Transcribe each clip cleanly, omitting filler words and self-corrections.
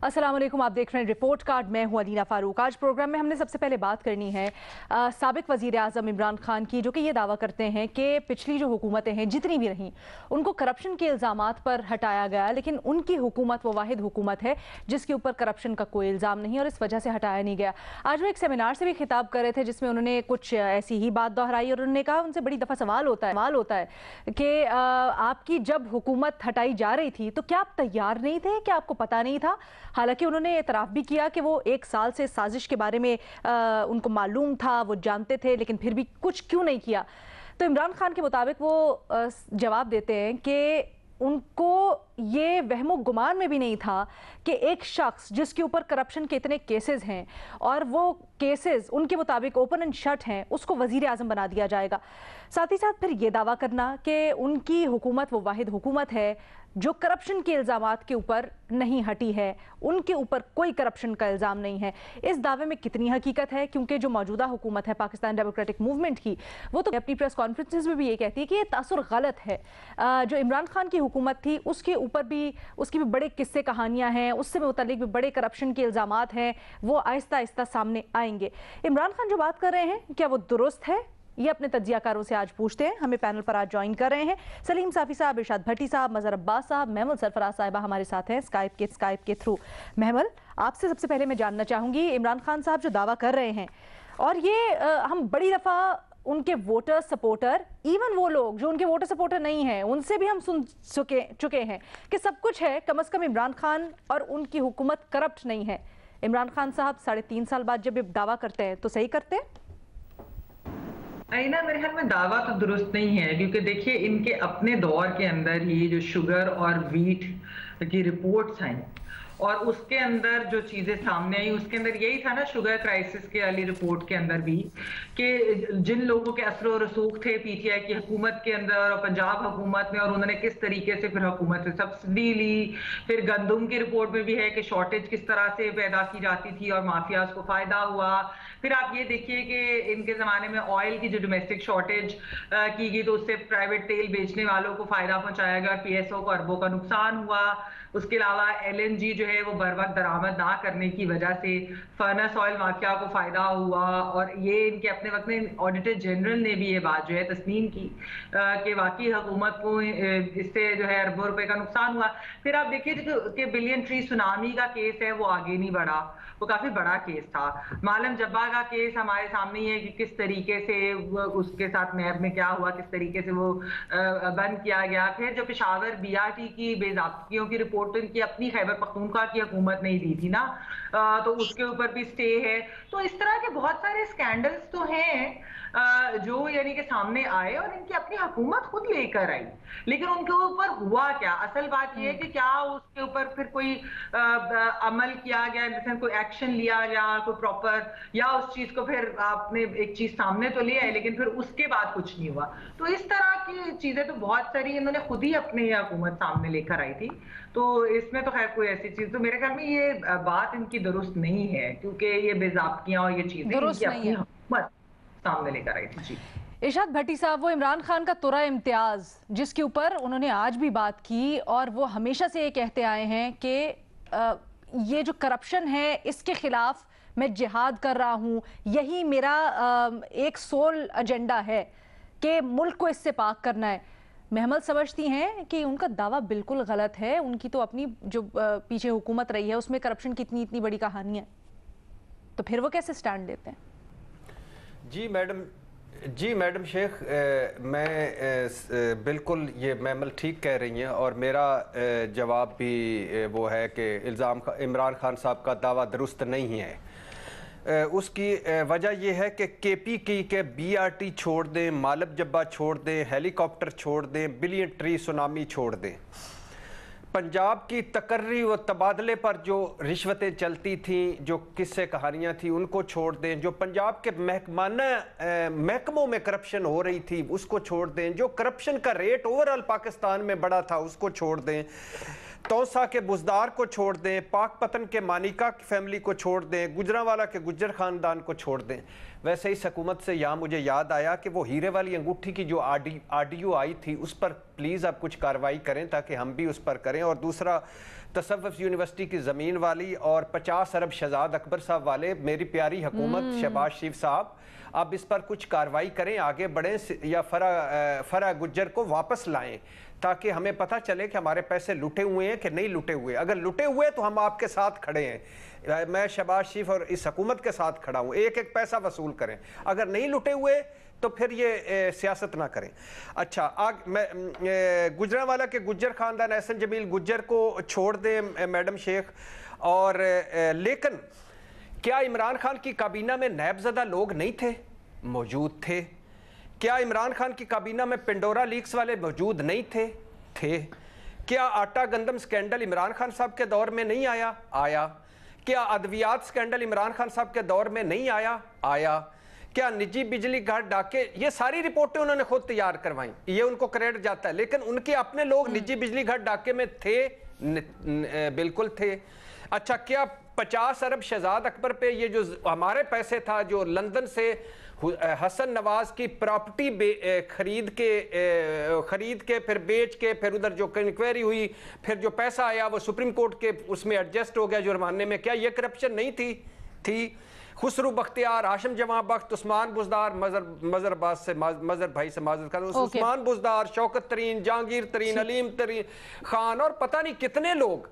अस्सलाम वालेकुम, आप देख रहे हैं रिपोर्ट कार्ड। मैं हूं अलीना फारूक। आज प्रोग्राम में हमने सबसे पहले बात करनी है साबिक वज़ीर आज़म इमरान खान की, जो कि ये दावा करते हैं कि पिछली जो हुकूमतें हैं जितनी भी रहीं उनको करप्शन के इल्ज़ामात पर हटाया गया, लेकिन उनकी हुकूमत वो वाहिद हुकूमत है जिसके ऊपर करप्शन का कोई इल्ज़ाम नहीं और इस वजह से हटाया नहीं गया। आज वो एक सेमिनार से भी खिताब कर रहे थे जिसमें उन्होंने कुछ ऐसी ही बात दोहराई और उन्होंने कहा, उनसे बड़ी दफ़ा सवाल होता है कि आपकी जब हुकूमत हटाई जा रही थी तो क्या आप तैयार नहीं थे, क्या आपको पता नहीं था? हालांकि उन्होंने एतराफ़ भी किया कि वो एक साल से साजिश के बारे में उनको मालूम था, वो जानते थे, लेकिन फिर भी कुछ क्यों नहीं किया। तो इमरान खान के मुताबिक वो जवाब देते हैं कि उनको ये वहमो गुमान में भी नहीं था कि एक शख्स जिसके ऊपर करप्शन के इतने केसेस हैं और वो केसेस उनके मुताबिक ओपन एंड शट हैं, उसको वज़ीर आज़म बना दिया जाएगा। साथ ही साथ फिर ये दावा करना कि उनकी हुकूमत वो वाहिद हुकूमत है जो करप्शन के इल्ज़ामात के ऊपर नहीं हटी है, उनके ऊपर कोई करप्शन का इल्ज़ाम नहीं है। इस दावे में कितनी हकीकत है, क्योंकि जो मौजूदा हुकूमत है पाकिस्तान डेमोक्रेटिक मूवमेंट की, वो तो अपनी प्रेस कॉन्फ्रेंसेस में भी ये कहती है कि ये तासुर गलत है। जो इमरान खान की हुकूमत थी उसके ऊपर भी उसकी भी बड़े किस्से कहानियाँ हैं, उससे मुतल्लिक भी बड़े करप्शन के इल्ज़ामात हैं, वो आहिस्ता आहिस्ता सामने आएंगे। इमरान खान जो बात कर रहे हैं क्या वो दुरुस्त है, ये अपने तज्जियाकारों से आज पूछते हैं। हमें पैनल पर आज ज्वाइन कर रहे हैं सलीम साफ़ी साहब, इरशाद भट्टी साहब, मज़हर अब्बास साहब, महमल सरफराज साहिबा हमारे साथ हैं स्काइप के थ्रू। महमल, आपसे सबसे पहले मैं जानना चाहूँगी, इमरान खान साहब जो दावा कर रहे हैं और ये हम बड़ी दफ़ा उनके वोटर सपोर्टर, इवन वो लोग जो उनके वोटर सपोर्टर नहीं हैं, उनसे भी हम सुन चुके हैं कि सब कुछ है, कम अज़ कम इमरान खान और उनकी हुकूमत करप्ट नहीं है। इमरान खान साहब 3.5 साल बाद जब ये दावा करते हैं तो सही करते हैं? ना मेरे ख्याल में दावा तो दुरुस्त नहीं है, क्योंकि देखिए इनके अपने दौर के अंदर ही जो शुगर और वीट की रिपोर्ट्स आई और उसके अंदर जो चीजें सामने आई उसके अंदर यही था ना, शुगर क्राइसिस के वाली रिपोर्ट के अंदर भी, कि जिन लोगों के असर और रसूख थे पीटीआई की हुकूमत के अंदर और पंजाब हुकूमत में, और उन्होंने किस तरीके से फिर हुकूमत से सब्सिडी ली। फिर गंदम की रिपोर्ट में भी है कि शॉर्टेज किस तरह से पैदा की जाती थी और माफियाज को फायदा हुआ। फिर आप ये देखिए कि इनके जमाने में ऑयल की जो डोमेस्टिक शॉर्टेज की गई तो उससे प्राइवेट तेल बेचने वालों को फायदा पहुंचाया गया और पीएसओ को अरबों का नुकसान हुआ। उसके अलावा एलएनजी जो है वो बर वक्त दरामद ना करने की वजह से फर्नस ऑयल माफिया को फायदा हुआ, और ये इनके अपने वक्त में ऑडिटर जनरल ने भी ये बात जो है तस्लीम की कि वाकई हुकूमत को इससे जो है अरबों रुपए का नुकसान हुआ। फिर आप देखिए कि बिलियन ट्री सुनामी का केस है वो आगे नहीं बढ़ा, वो काफी बड़ा केस था। मालम जब्बा का केस हमारे सामने ही है कि किस तरीके से उसके साथ नैब में क्या हुआ, किस तरीके से वो बंद किया गया। फिर जो पेशावर बीआरटी की बेज़ाब्तियों की रिपोर्ट तो इनकी अपनी खैबर पख्तूनख्वा की हुकूमत नहीं दी थी ना, तो उसके ऊपर भी स्टे है। तो इस तरह के बहुत सारे स्कैंडल्स तो हैं जो यानी कि सामने आए और इनकी अपनी हुकूमत खुद लेकर आई, लेकिन उनके ऊपर हुआ क्या? असल बात यह है कि क्या उसके ऊपर फिर कोई अमल किया गया, कोई एक्शन लिया गया कोई प्रॉपर, या उस चीज को फिर आपने एक चीज सामने तो लिया है लेकिन फिर उसके बाद कुछ नहीं हुआ। तो इस तरह की चीजें तो बहुत सारी इन्होंने खुद ही अपनी हुकूमत सामने लेकर आई थी। तो इसमें तो खैर कोई ऐसी चीज तो मेरे ख्याल में ये बात इनकी दुरुस्त नहीं है, क्योंकि ये बेज़ाब्तियां और ये चीजें इनकी अपनी हुकूमत सामने लेकर आई थी। जी इरशाद भट्टी साहब, वो इमरान खान का तुरा इम्तियाज जिसके ऊपर उन्होंने आज भी बात की और वो हमेशा से ये कहते आए हैं कि ये जो करप्शन है इसके खिलाफ मैं जिहाद कर रहा हूँ, यही मेरा एक सोल एजेंडा है कि मुल्क को इससे पाक करना है। महमल समझती हैं कि उनका दावा बिल्कुल गलत है, उनकी तो अपनी जो पीछे हुकूमत रही है उसमें करप्शन की इतनी बड़ी कहानी है, तो फिर वो कैसे स्टैंड लेते हैं? जी मैडम शेख, मैं बिल्कुल ये महमल ठीक कह रही हैं और मेरा जवाब भी वो है कि इमरान खान साहब का दावा दुरुस्त नहीं है। उसकी वजह यह है कि केपी की के बीआरटी छोड़ दें, मालब जब्बा छोड़ दें, हेलीकॉप्टर छोड़ दें, बिलियन ट्री सुनामी छोड़ दें, पंजाब की तकर्री व तबादले पर जो रिश्वतें चलती थीं, जो किस्से कहानियाँ थी उनको छोड़ दें, जो पंजाब के महकमों में करप्शन हो रही थी उसको छोड़ दें, जो करप्शन का रेट ओवरऑल पाकिस्तान में बढ़ा था उसको छोड़ दें, तौसा के बुजदार को छोड़ दें, पाक पतन के मानिका की फैमिली को छोड़ दें, गुजरांवाला के गुज्जर ख़ानदान को छोड़ दें। वैसे इस हुकूमत से यहाँ मुझे याद आया कि वो हीरे वाली अंगूठी की जो ऑडियो आई थी उस पर प्लीज़ आप कुछ कार्रवाई करें ताकि हम भी उस पर करें। और दूसरा, तसव्वुफ़ यूनिवर्सिटी की ज़मीन वाली और 50 अरब शहजाद अकबर साहब वाले, मेरी प्यारी हुकूमत शहबाज शरीफ साहब, अब इस पर कुछ कार्रवाई करें, आगे बढ़ें या फरा गुज्जर को वापस लाएं ताकि हमें पता चले कि हमारे पैसे लुटे हुए हैं कि नहीं लुटे हुए। अगर लुटे हुए तो हम आपके साथ खड़े हैं, मैं शहबाज शरीफ और इस हुकूमत के साथ खड़ा हूँ, एक एक पैसा वसूल करें। अगर नहीं लुटे हुए तो फिर ये सियासत ना करें। अच्छा, मैं गुजरांवाला के गुज्जर ख़ानदान एहसन जमील गुज्जर को छोड़ दें मैडम शेख, और लेकिन क्या इमरान खान की काबीना में नैबज़दा लोग नहीं थे? मौजूद थे। क्या इमरान खान की काबीना में पेंडोरा लीक्स वाले मौजूद नहीं थे? थे। क्या आटा गंदम स्कैंडल इमरान खान साहब के दौर में नहीं आया? आया। क्या अद्वियात स्कैंडल इमरान खान साहब के दौर में नहीं आया? आया। क्या निजी बिजली घर डाके, ये सारी रिपोर्टें उन्होंने खुद तैयार करवाई, ये उनको क्रेडिट जाता है, लेकिन उनके अपने लोग निजी बिजली घर डाके में थे? बिल्कुल थे। अच्छा, क्या 50 अरब शहजाद अकबर पे ये जो हमारे पैसे था जो लंदन से हसन नवाज की प्रॉपर्टी खरीद के फिर बेच के फिर उधर जो इंक्वायरी हुई फिर जो पैसा आया वो सुप्रीम कोर्ट के उसमें एडजस्ट हो गया जुर्माने में, क्या ये करप्शन नहीं थी? थी। खुसरू बख्तियार, हाशिम जमां बख्त, उस्मान बुजदार, मजर भाई से माजर कर, उस्मान बुजदार, शौकत तरीन, जहांगीर तरीन, अलीम तरीन खान और पता नहीं कितने लोग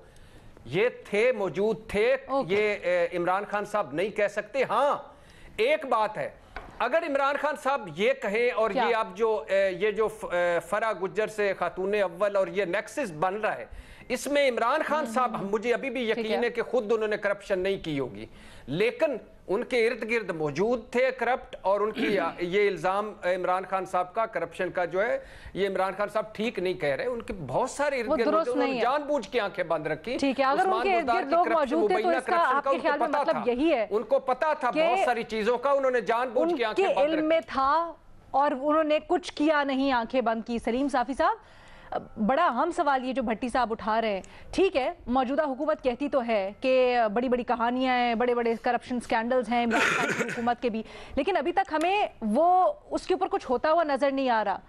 ये थे, मौजूद थे। ये इमरान खान साहब नहीं कह सकते। हाँ, एक बात है, अगर इमरान खान साहब ये कहें और ये अब जो फरा गुज्जर से खातून अव्वल और ये नेक्सस बन रहा है, इसमें इमरान खान साहब, मुझे अभी भी यकीन है कि खुद उन्होंने करप्शन नहीं की होगी, लेकिन उनके इर्द गिर्द मौजूद थे करप्ट, और उनकी ये इल्ज़ाम इमरान खान साहब का करप्शन का जो है, ये इमरान खान साहब ठीक नहीं कह रहे। उनके बहुत सारे इर्द गिर्द उन्होंने जानबूझ के आंखें बंद रखी। ठीक है, अगर उनके इर्द गिर्द लोग मौजूद थे तो इसका आपके ख्याल में मतलब यही है, उनको पता था बहुत सारी चीजों का, उन्होंने जानबूझ के आंखें बंद रखी। इल्म में था और उन्होंने कुछ किया नहीं, आंखें बंद की। सलीम साफी साहब, बड़ा अहम सवाल ये जो भट्टी साहब उठा रहे हैं, ठीक है, मौजूदा हुकूमत कहती तो है कि बड़ी बड़ी कहानियां हैं, बड़े बड़े करप्शन स्कैंडल्स हैं इमरान खान की हुकूमत के भी, लेकिन अभी तक हमें वो उसके ऊपर कुछ होता हुआ नजर नहीं आ रहा।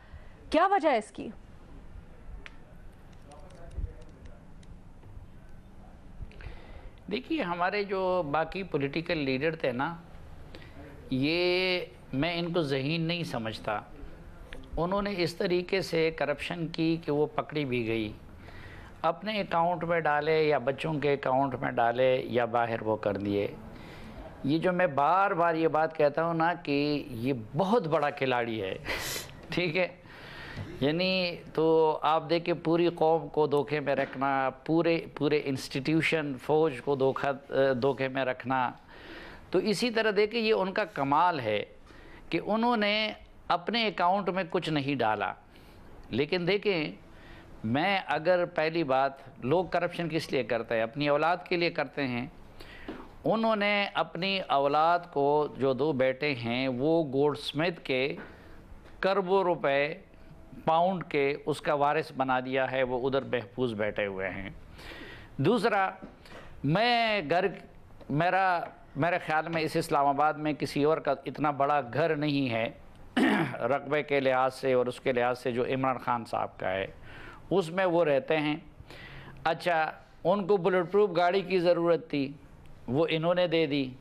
क्या वजह है इसकी? देखिए, हमारे जो बाकी पॉलिटिकल लीडर थे ना, ये मैं इनको ज़हीन नहीं समझता। उन्होंने इस तरीके से करप्शन की कि वो पकड़ी भी गई, अपने अकाउंट में डाले या बच्चों के अकाउंट में डाले या बाहर वो कर दिए। ये जो मैं बार बार ये बात कहता हूँ ना कि ये बहुत बड़ा खिलाड़ी है ठीक है, यानी तो आप देखिए पूरी कौम को धोखे में रखना, पूरे इंस्टीट्यूशन फौज को धोखे में रखना। तो इसी तरह देखिए ये उनका कमाल है कि उन्होंने अपने अकाउंट में कुछ नहीं डाला। लेकिन देखें, मैं अगर पहली बात, लोग करप्शन किस लिए करते हैं? अपनी औलाद के लिए करते हैं। उन्होंने अपनी औलाद को, जो 2 बेटे हैं, वो गोल्डस्मिथ के करोड़ों रुपए पाउंड के उसका वारिस बना दिया है, वो उधर महफूज बैठे हुए हैं। दूसरा, मेरे ख्याल में इस इस्लामाबाद में किसी और का इतना बड़ा घर नहीं है रकबे के लिहाज से और उसके लिहाज से जो इमरान खान साहब का है, उसमें वो रहते हैं। अच्छा, उनको बुलेट प्रूफ गाड़ी की ज़रूरत थी, वो इन्होंने दे दी,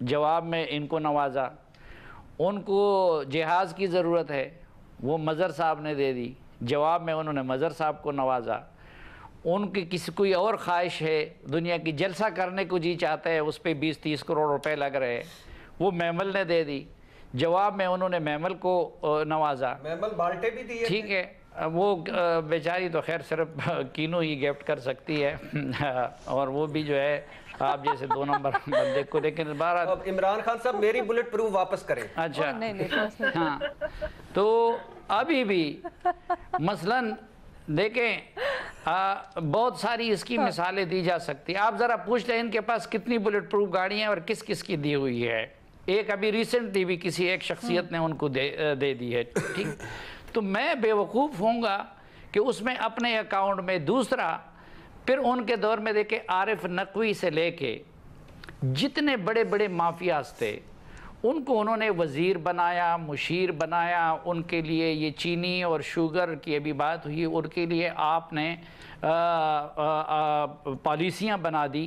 जवाब में इनको नवाजा। उनको जहाज़ की ज़रूरत है, वो मज़र साहब ने दे दी, जवाब में उन्होंने मज़र साहब को नवाजा। उनकी कोई और ख्वाहिश है, दुनिया की जलसा करने को जी चाहते हैं, उस पर 20-30 करोड़ रुपए लग रहे हैं, वो मैमल ने दे दी, जवाब में उन्होंने मैमल को नवाजा। मैमल बाल्टे भी दिए, ठीक है, वो बेचारी तो खैर सिर्फ कीनू ही गिफ्ट कर सकती है और वो भी जो है आप जैसे 2 नंबर बंदे को। लेकिन अब इमरान खान साहब मेरी बुलेट प्रूफ वापस करें। अच्छा, हाँ, तो अभी भी मसलन देखें, बहुत सारी इसकी मिसालें दी जा सकती है। आप ज़रा पूछ लें इनके पास कितनी बुलेट प्रूफ गाड़ियाँ और किस किस की दी हुई है। एक अभी रिसेंटली भी किसी एक शख्सियत ने उनको दे दी है, ठीक। तो मैं बेवकूफ़ होऊंगा कि उसमें अपने अकाउंट में। दूसरा, پھر ان کے دور میں دیکھیں عارف نقوی سے لے کے جتنے بڑے بڑے مافیاز تھے ان کو انہوں نے وزیر بنایا، مشیر بنایا، ان کے لیے یہ چینی اور شوگر کی ابھی بات ہوئی، ان کے لیے آپ نے پالیسیاں بنا دی۔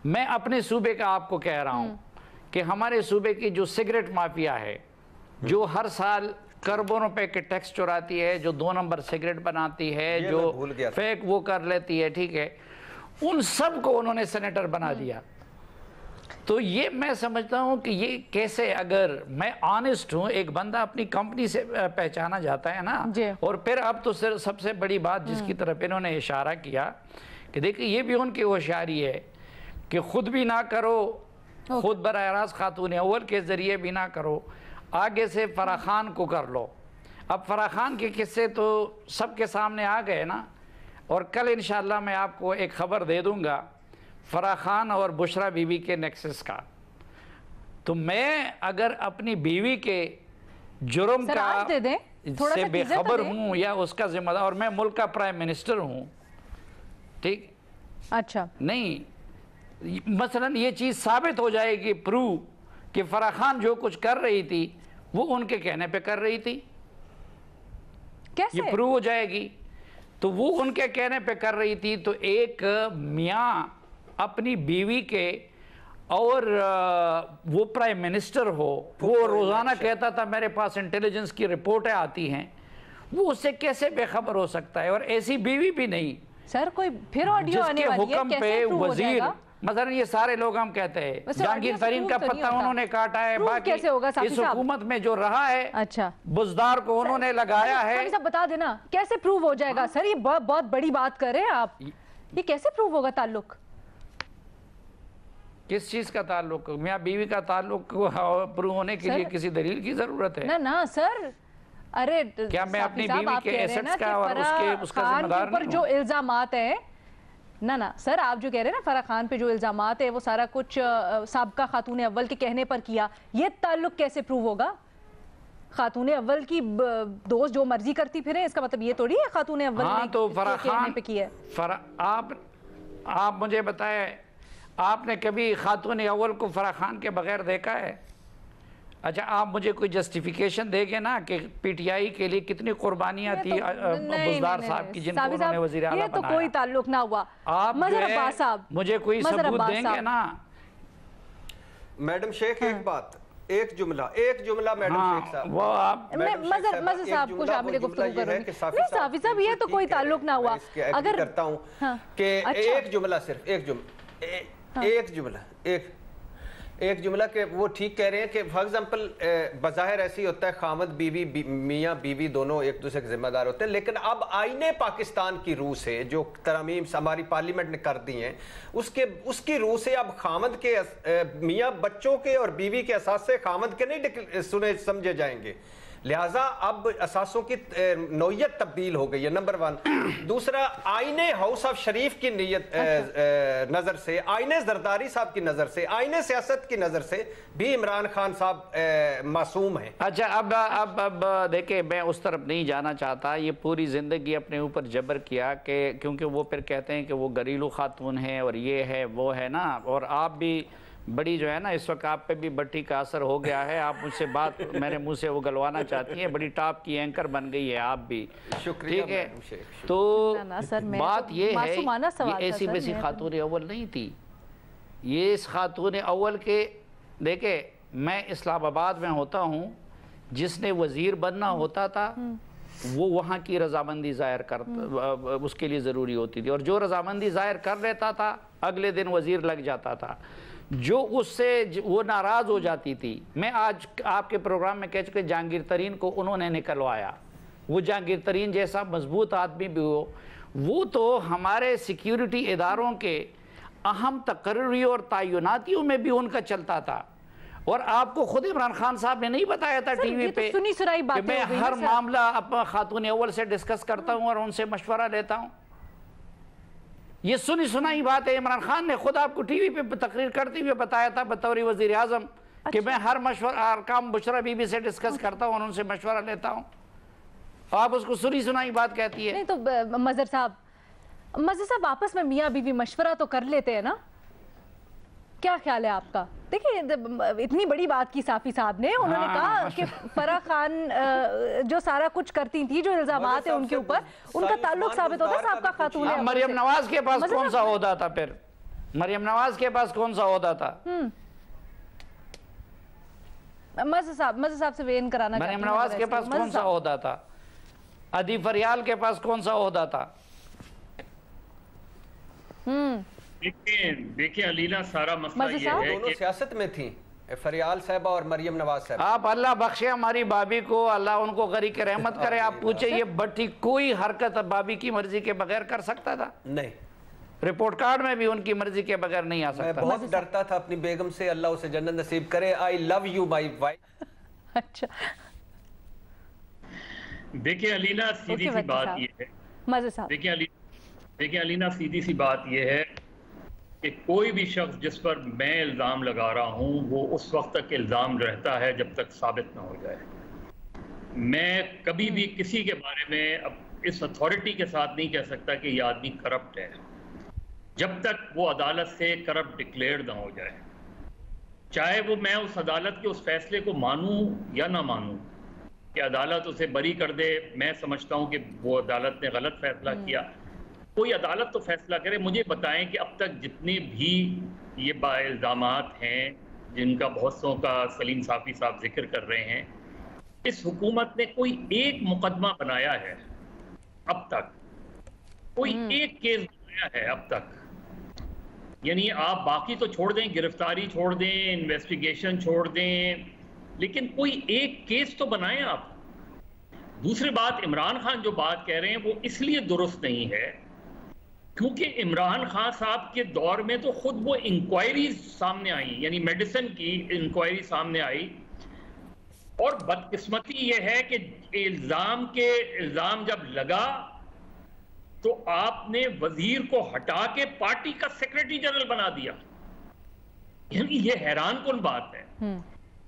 میں اپنے صوبے کا آپ کو کہہ رہا ہوں کہ ہمارے صوبے کی جو سگریٹ مافیا ہے، جو ہر سال کروڑوں روپے کے ٹیکس چراتی ہے، جو 2 نمبر سگریٹ بناتی ہے، جو فیک وہ کر لیتی ہے، ٹھیک ہے، ان سب کو انہوں نے سینیٹر بنا دیا۔ تو یہ میں سمجھتا ہوں کہ یہ کیسے، اگر میں آنیسٹ ہوں، ایک بندہ اپنی کمپنی سے پہچانا جاتا ہے نا، اور پھر اب تو سب سے بڑی بات جس کی طرف انہوں نے اشارہ کیا کہ دیکھیں یہ بھی ان کی ہوشیاری ہے کہ خود بھی نہ کرو، خود براہ راست خاتون اول کے ذریعے بھی نہ کرو، آگے سے فرح خان کو کر لو۔ اب فرح خان کے قصے تو سب کے سامنے آ گئے نا، اور کل انشاءاللہ میں آپ کو ایک خبر دے دوں گا فرح خان اور بشرا بی بی کے نیکسس کا۔ تو میں اگر اپنی بیوی کے جرم کا سے بے خبر ہوں یا اس کا ذمہ دار، اور میں ملک کا پرائم منسٹر ہوں، ٹھیک، اچھا نہیں، مثلا یہ چیز ثابت ہو جائے گی، پروو کہ فرح خان جو کچھ کر رہی تھی وہ ان کے کہنے پہ کر رہی تھی، کیسے یہ پروو ہو جائے گی، تو وہ ان کے کہنے پہ کر رہی تھی، تو ایک میاں اپنی بیوی کے، اور وہ پرائم منسٹر ہو، وہ روزانہ کہتا تھا میرے پاس انٹیلیجنس کی رپورٹیں آتی ہیں، وہ اس سے کیسے بے خبر ہو سکتا ہے؟ اور ایسی بیوی بھی نہیں سر، کوئی پھر آڈیو آنے والی ہے، جس کے حکم پہ وزیر، مثلا یہ سارے لوگ ہم کہتے ہیں جہانگیر ترین کا پتہ انہوں نے کاٹا ہے، باقی اس حکومت میں جو رہا ہے اچھا بزدار کو انہوں نے لگایا ہے۔ صاحب بتا دینا کیسے پروو ہو جائے گا؟ سر یہ بہت بڑی بات کر رہے ہیں آپ، یہ کیسے پروو ہوگا تعلق؟ کس چیز کا تعلق؟ میاں بیوی کا تعلق پروو ہونے کے لیے کسی دلیل کی ضرورت ہے؟ نہ سر، ارے کیا میں اپنی بیوی کے ایسٹس کا اور اس کا ذمہ دار نہیں ہوں؟ جو الزامات ہیں، نہ سر آپ جو کہہ رہے ہیں نا فرح خان پہ جو الزامات ہیں وہ سارا کچھ سابقہ خاتون اول کے کہنے پر کیا، یہ تعلق کیسے پروو ہوگا؟ خاتون اول کی دوست جو مرضی کرتی پھریں، اس کا مطلب یہ توڑی ہے خاتون اول ہاں تو فرح کہنے خان پہ کی ہے؟ آپ مجھے بتائیں، آپ نے کبھی خاتون اول کو فرح خان کے بغیر دیکھا ہے؟ اچھا آپ مجھے کوئی جسٹیفیکیشن دے گے نا کہ پی ٹی آئی کے لیے کتنی قربانیاں تھی بزدار صاحب کی، جن کو انہوں نے وزیر اعلیٰ بنایا؟ یہ تو کوئی تعلق نہ ہوا۔ آپ جو ہے مجھے کوئی ثبوت دیں گے نا؟ میڈم شیخ ایک بات، ایک جملہ میڈم شیخ صاحب، وہ آپ مظہر صاحب کو شامل گفتگو کروں گی۔ نہیں صافی صاحب یہ تو کوئی تعلق نہ ہوا۔ اگر کرتا ہوں کہ ایک جملہ کہ وہ ٹھیک کہہ رہے ہیں کہ فار ایگزامپل بظاہر ایسی ہوتا ہے خامد بیوی، میاں بیوی دونوں ایک دوسرے کے ذمہ دار ہوتے ہیں، لیکن اب آئین پاکستان کی روح سے جو ترامیم ہماری پارلیمنٹ نے کر دی ہیں، اس کی روح سے اب خامد کے میاں بچوں کے اور بیوی کے اثاثے خامد کے نہیں سنے سمجھے جائیں گے، لہٰذا اب اساسوں کی نوعیت تبدیل ہو گئی ہے، نمبر 1۔ دوسرا، آئین ہاؤس آف شریف کی نظر سے، آئین زرداری صاحب کی نظر سے، آئین سیاست کی نظر سے بھی عمران خان صاحب معصوم ہیں۔ اچھا اب دیکھیں، میں اس طرف نہیں جانا چاہتا، یہ پوری زندگی اپنے اوپر جبر کیا کہ کیونکہ وہ پھر کہتے ہیں کہ وہ گھریلو خاتون ہیں اور یہ ہے وہ ہے نا، اور آپ بھی بڑی جو ہے نا اس وقت آپ پہ بھی بٹی کا اثر ہو گیا ہے، آپ مجھ سے بات میرے منہ سے اگلوانا چاہتی ہیں، بڑی ٹاپ کی اینکر بن گئی ہے آپ بھی، ٹھیک ہے؟ تو بات یہ ہے یہ ایسی ویسی خاتون اول نہیں تھی، یہ اس خاتون اول کے، دیکھیں میں اسلام آباد میں ہوتا ہوں، جس نے وزیر بننا ہوتا تھا وہ وہاں کی رضامندی ظاہر کرتا، اس کے لیے ضروری ہوتی تھی، اور جو رضامندی ظاہر کر لیتا تھا اگلے دن وزیر لگ جاتا تھا، جو اس سے وہ ناراض ہو جاتی تھی۔ میں آج آپ کے پروگرام میں کہہ چکے جہانگیر ترین کو انہوں نے نکلوایا، وہ جہانگیر ترین جیسا مضبوط آدمی بھی ہو، وہ تو ہمارے سیکیورٹی اداروں کے اہم تقرریوں اور تعیناتیوں میں بھی ان کا چلتا تھا، اور آپ کو خود عمران خان صاحب نے نہیں بتایا تھا ٹی وی پہ کہ میں ہر معاملہ اپنا خاتون اول سے ڈسکس کرتا ہوں اور ان سے مشورہ لیتا ہوں؟ یہ سنی سنائی بات ہے، عمران خان نے خود آپ کو ٹی وی پہ تقریر کرتے ہوئے بتایا تھا بطور وزیر اعظم کہ میں ہر کام بشرا بی بی سے ڈسکس کرتا ہوں اور ان سے مشورہ لیتا ہوں، آپ اس کو سنی سنائی بات کہتی ہے۔ نہیں تو مظہر صاحب मज़े साहब आपस में मियाँ बीवी मशवरा तो कर लेते हैं ना, क्या ख्याल है आपका? देखिए इतनी बड़ी बात की साफी साहब ने, उन्होंने कहा कि फराह खान जो सारा कुछ करती थी, जो इल्जामात है उनके ऊपर, उनका ताल्लुक साबित होता है साहब का खातून है। मरियम नवाज के पास कौन सा ओहदा था फिर? मरियम नवाज के पास कौन सा ओहदा था? मज़े साहब से वेन कराना, मरियम नवाज के पास कौन सा ओहदा था? अदी फरियाल के पास कौन सा ओहदा था? देखिए अलीना, सारा मसला ये है दोनों सियासत में थी, फरियाल साहबा और मरियम नवाज साहब। आप अल्लाह बख्शे हमारी भाभी को, अल्लाह उनको गरीक रहमत करे। आप पूछे ये बट्टी कोई हरकत भाभी की मर्जी के बगैर कर सकता था? नहीं, रिपोर्ट कार्ड में भी उनकी मर्जी के बगैर नहीं आ सकता। मैं बहुत डरता था अपनी बेगम से, अल्लाह उसे जन्नत नसीब करे। I love you my wife. अच्छा, देखिए अलीना, सीधी सी बात ये है, मज़े साहब देखिए अलीना, सीधी सी बात ये है कि कोई भी शख्स जिस पर मैं इल्ज़ाम लगा रहा हूँ वो उस वक्त तक इल्ज़ाम रहता है जब तक साबित ना हो जाए। मैं कभी भी किसी के बारे में अब इस अथॉरिटी के साथ नहीं कह सकता कि ये आदमी करप्ट है जब तक वो अदालत से करप्ट डिक्लेयर ना हो जाए। चाहे वो मैं उस अदालत के उस फैसले को मानूं या ना मानूं कि अदालत उसे बरी कर दे, मैं समझता हूं कि वो अदालत ने गलत फैसला किया। कोई अदालत तो फैसला करे। मुझे बताएं कि अब तक जितने भी ये इल्ज़ामात हैं जिनका बहुत सौ का सलीम साफ़ी साहब जिक्र कर रहे हैं, इस हुकूमत ने कोई एक मुकदमा बनाया है अब तक? कोई एक केस बनाया है अब तक? यानी आप बाकी तो छोड़ दें, गिरफ्तारी छोड़ दें, इन्वेस्टिगेशन छोड़ दें, लेकिन कोई एक केस तो बनाएं आप। दूसरी बात, इमरान खान जो बात कह रहे हैं वो इसलिए दुरुस्त नहीं है क्योंकि इमरान खान साहब के दौर में तो खुद वो इंक्वायरी सामने आई, यानी मेडिसिन की इंक्वायरी सामने आई, और बदकिस्मती ये है कि इल्जाम जब लगा तो आपने वजीर को हटा के पार्टी का सेक्रेटरी जनरल बना दिया। यानी ये हैरान कुन बात है।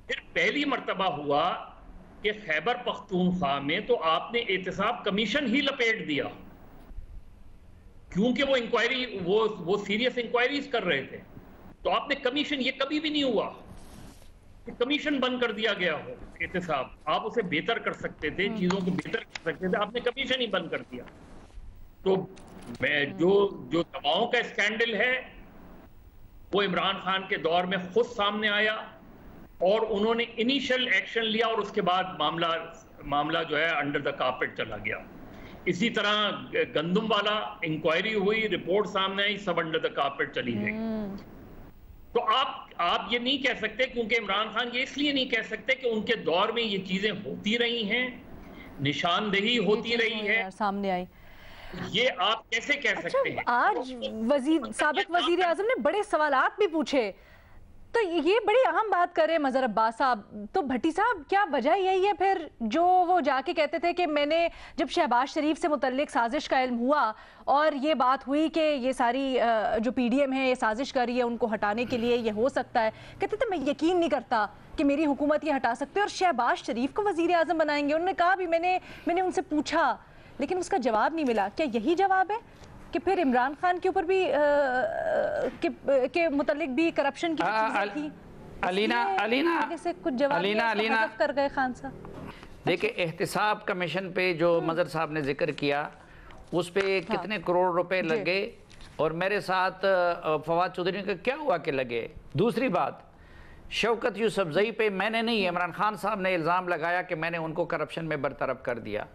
फिर पहली मर्तबा हुआ कि खैबर पख्तूनख्वा में तो आपने एहतसाब कमीशन ही लपेट दिया क्योंकि वो इंक्वायरी वो सीरियस इंक्वायरीज कर रहे थे, तो आपने कमीशन, ये कभी भी नहीं हुआ कि कमीशन बंद कर दिया गया हो। एहतसाब आप उसे बेहतर कर सकते थे, चीजों को बेहतर कर सकते थे, आपने कमीशन ही बंद कर दिया। तो मैं जो दवाओं का स्कैंडल है वो इमरान खान के दौर में खुद सामने आया और उन्होंने इनिशियल एक्शन लिया और उसके बाद मामला जो है अंडर द कारपेट चला गया। इसी तरह गंदम वाला इंक्वायरी हुई, रिपोर्ट सामने आई, सब अंडर द कारपेट चली गई। तो आप ये नहीं कह सकते, क्योंकि इमरान खान ये इसलिए नहीं कह सकते कि उनके दौर में ये चीजें होती रही हैं, निशानदेही होती रही है, सामने आई। ये आप कैसे कह सकते हैं? आज साबिक वजीर आजम ने बड़े सवालात भी पूछे, तो ये बड़ी अहम बात कर रहे हैं मजहर अब्बास साहब। तो भट्टी साहब, क्या वजह यही है फिर जो वो जाके कहते थे कि मैंने जब शहबाज शरीफ से मुतल्लिक साजिश का इल्म हुआ और ये बात हुई कि ये सारी जो PDM है ये साजिश कर रही है उनको हटाने के लिए, ये हो सकता है, कहते थे मैं यकीन नहीं करता कि मेरी हुकूमत ये हटा सकते और शहबाज शरीफ को वजीर आजम बनाएंगे। उन्होंने कहा भी मैंने उनसे पूछा लेकिन उसका जवाब नहीं मिला। क्या यही जवाब है कि फिर इमरान खान के ऊपर भी के मुतालिक भी करप्शन की चीजें थी? अलीना से कुछ जवाब कर गए खान साहब। देखिए, एहतिसाब कमीशन पे जो मजहर साहब ने जिक्र किया उस पे कितने करोड़ रुपए लगे और मेरे साथ फवाद चौधरी का क्या हुआ कि लगे। दूसरी बात, शौकत यूसुफजई पे मैंने नहीं, इमरान खान साहब ने इल्ज़ाम लगाया कि मैंने उनको करप्शन में बरतरफ कर दिया।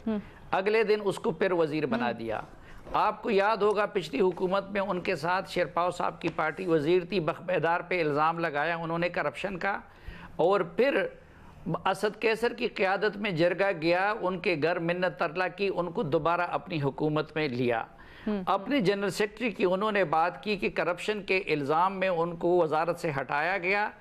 अगले दिन उसको फिर वजीर बना दिया। आपको याद होगा पिछली हुकूमत में उनके साथ शेरपाव साहब की पार्टी वजीर थी, बख्बेदार पे इल्ज़ाम लगाया उन्होंने करप्शन का, और फिर असद कैसर की क़यादत में जरगा गया, उनके घर मिन्नत तरला की, उनको दोबारा अपनी हुकूमत में लिया। अपने जनरल सेक्रेटरी की उन्होंने बात की कि करप्शन के इल्ज़ाम में उनको वजारत से हटाया गया,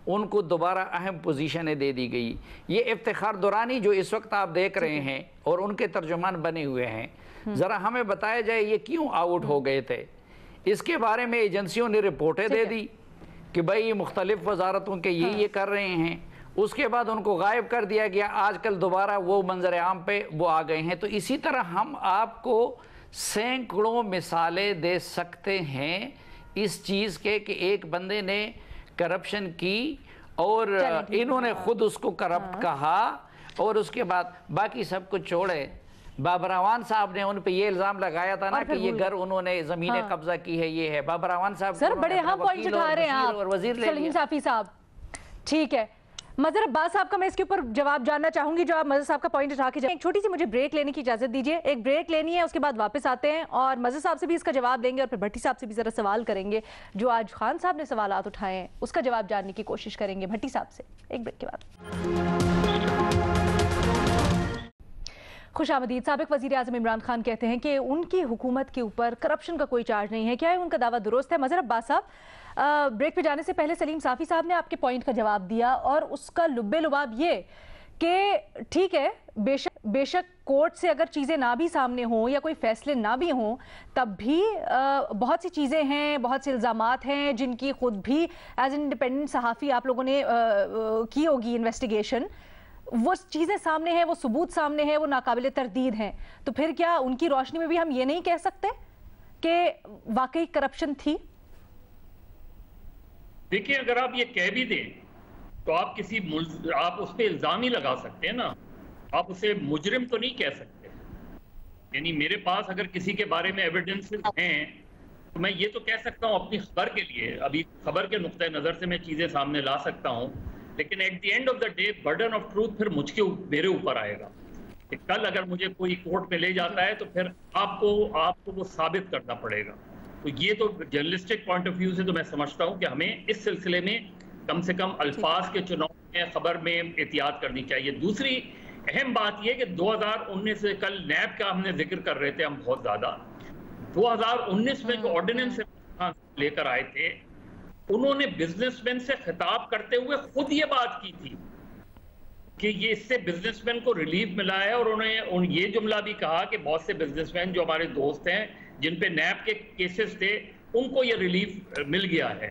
उनको दोबारा अहम पोजीशनें दे दी गई। ये इफ्तिखार दुरानी जो इस वक्त आप देख रहे हैं और उनके तर्जुमान बने हुए हैं, ज़रा हमें बताया जाए ये क्यों आउट हो गए थे। इसके बारे में एजेंसियों ने रिपोर्टें दे दी कि भाई ये मुख्तलिफ वजारतों के ये कर रहे हैं, उसके बाद उनको गायब कर दिया गया। आजकल दोबारा वो मंजर आम पे वो आ गए हैं। तो इसी तरह हम आपको सैकड़ों मिसालें दे सकते हैं इस चीज़ के कि एक बंदे ने करप्शन की और इन्होंने खुद उसको करप्ट कहा, और उसके बाद बाकी सब कुछ छोड़े। बाबर अवान साहब ने उन पे ये इल्जाम लगाया था ना कि ये घर उन्होंने जमीनें कब्जा की है, ये है। बाबर अवान साहब सर बड़े हम पॉइंट उठा रहे हैं आप, और वजीर ले सलीम साफी साहब। ठीक है, मजहर अब्बास साहब का मैं इसके ऊपर जवाब जानना चाहूंगी, जो आप मजहर साहब का पॉइंट उठा के जाए। एक छोटी सी मुझे ब्रेक लेने की इजाजत दीजिए, एक ब्रेक लेनी है, उसके बाद वापस आते हैं और मजहर साहब से भी इसका जवाब देंगे और फिर भट्टी साहब से भी जरा सवाल करेंगे जो आज खान साहब ने सवालात उठाए हैं उसका जवाब जानने की कोशिश करेंगे भट्टी साहब से एक ब्रेक के बाद। खुशामदीद। साबिक वज़ीर आज़म इमरान खान कहते हैं कि उनकी हुकूमत के ऊपर करप्शन का कोई चार्ज नहीं है। क्या है उनका दावा दुरुस्त है? मजहर अब्बास साहब, ब्रेक पे जाने से पहले सलीम साफ़ी साहब ने आपके पॉइंट का जवाब दिया और उसका लुब्बे लुबाब ये कि ठीक है, बेशक कोर्ट से अगर चीज़ें ना भी सामने हों या कोई फैसले ना भी हों, तब भी बहुत सी चीज़ें हैं, बहुत से इल्ज़ामात हैं जिनकी खुद भी एज एन इंडिपेंडेंट सहाफ़ी आप लोगों ने की होगी इन्वेस्टिगेशन। वो चीज़ें सामने हैं, वो सबूत सामने हैं, वो नाकाबिले तरदीद हैं। तो फिर क्या उनकी रोशनी में भी हम ये नहीं कह सकते कि वाकई करप्शन थी? देखिए, अगर आप ये कह भी दें तो आप आप उस पर इल्जाम ही लगा सकते हैं ना, आप उसे मुजरिम तो नहीं कह सकते। यानी मेरे पास अगर किसी के बारे में एविडेंसेस हैं तो मैं ये तो कह सकता हूँ अपनी खबर के लिए, अभी खबर के नुक्ते नज़र से मैं चीज़ें सामने ला सकता हूँ, लेकिन at the end of the day burden of truth फिर मेरे ऊपर आएगा कि कल अगर मुझे कोई कोर्ट में ले जाता है तो फिर आपको वो साबित करना पड़ेगा। तो ये तो जर्नलिस्टिक पॉइंट ऑफ व्यू से तो मैं समझता हूँ कि हमें इस सिलसिले में कम से कम अल्फाज के चुनाव में खबर में एहतियात करनी चाहिए। दूसरी अहम बात यह कि 2019 से कल नैब का हमने जिक्र कर रहे थे हम बहुत ज्यादा, 2019 में जो ऑर्डिनेंस लेकर आए थे उन्होंने बिजनेसमैन से खिताब करते हुए खुद ये बात की थी कि ये इससे बिजनेसमैन को रिलीफ मिला है, और उन्होंने ये जुमला भी कहा कि बहुत से बिजनेसमैन जो हमारे दोस्त हैं जिन पे नैब के केसेस थे उनको ये रिलीफ मिल गया है।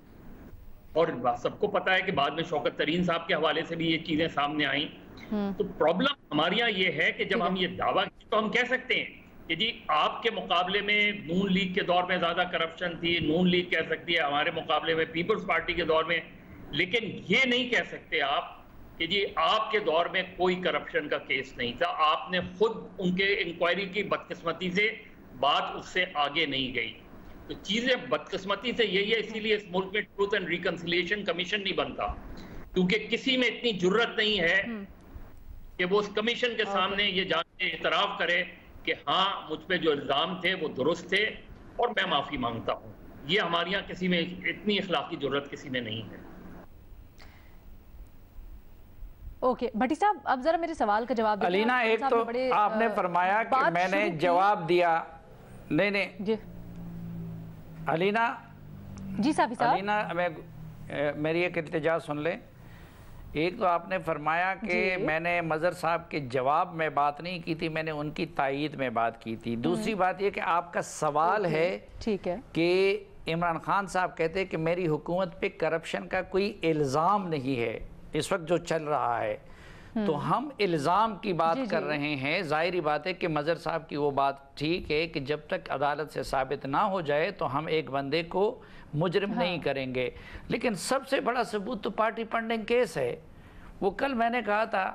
और सबको पता है कि बाद में शौकत तरीन साहब के हवाले से भी ये चीजें सामने आई। तो प्रॉब्लम हमारे यहाँ ये है कि जब हम ये दावा तो हम कह सकते हैं कि जी आपके मुकाबले में नून लीग के दौर में ज्यादा करप्शन थी, नून लीग कह सकती है हमारे मुकाबले में पीपल्स पार्टी के दौर में, लेकिन ये नहीं कह सकते आप कि जी आपके दौर में कोई करप्शन का केस नहीं था। आपने खुद उनके इंक्वायरी की बदकिस्मती से बात उससे आगे नहीं गई। तो चीजें बदकिस्मती से यही है, इसीलिए इस मुल्क में ट्रूथ एंड रिकंसिलिएशन कमीशन नहीं बनता, क्योंकि किसी में इतनी जुर्रत नहीं है कि वो उस कमीशन के सामने ये जान के इतराफ करे कि हाँ मुझ पे जो इल्जाम थे वो दुरुस्त थे और मैं माफी मांगता हूँ। ये हमारे यहाँ किसी में इतनी इखलाकी जुर्रत किसी में नहीं है। ओके भट्टी साहब, अब जरा मेरे सवाल का जवाब दीजिए। अलीना, एक तो आपने फरमाया कि मैंने जवाब दिया, नहीं जी अलीना जी साहब, अलीना मेरी एक इल्तिजा सुन ले। एक तो आपने फरमाया कि मैंने मजहर साहब के जवाब में बात नहीं की थी, मैंने उनकी तायीद में बात की थी। दूसरी बात यह कि आपका सवाल है ठीक है कि इमरान खान साहब कहते हैं कि मेरी हुकूमत पे करप्शन का कोई इल्ज़ाम नहीं है इस वक्त जो चल रहा है। तो हम इल्ज़ाम की बात कर रहे हैं। ज़ाहिरी बात है कि मजहर साहब की वो बात ठीक है कि जब तक अदालत से साबित ना हो जाए तो हम एक बंदे को मुजरिम नहीं करेंगे। लेकिन सबसे बड़ा सबूत तो पार्टी फंडिंग केस है। वो कल मैंने कहा था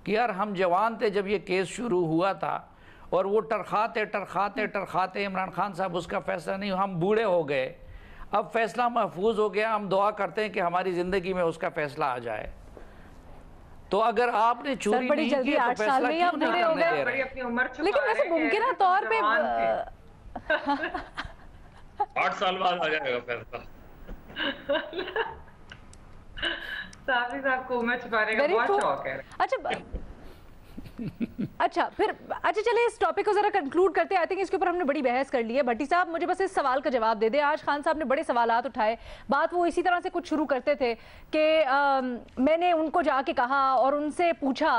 कि यार हम जवान थे जब ये केस शुरू हुआ था और वो टरखाते इमरान खान साहब उसका फैसला नहीं, हम बूढ़े हो गए, अब फैसला महफूज हो गया। हम दुआ करते हैं कि हमारी ज़िंदगी में उसका फैसला आ जाए। तो अगर आपने चोरी नहीं की तो फैसला क्यों नहीं करने दे रहे? लेकिन वैसे मुमकिन तौर पे 8 साल बाद आ जाएगा फैसला। साहब को उम्र छुपाने का बहुत शौक है। अच्छा चलिए इस टॉपिक को जरा कंक्लूड करते हैं। आई थिंक इसके ऊपर हमने बड़ी बहस कर ली है। भट्टी साहब मुझे बस इस सवाल का जवाब दे दे। आज खान साहब ने बड़े सवालात उठाए, बात वो इसी तरह से कुछ शुरू करते थे कि मैंने उनको जाके कहा और उनसे पूछा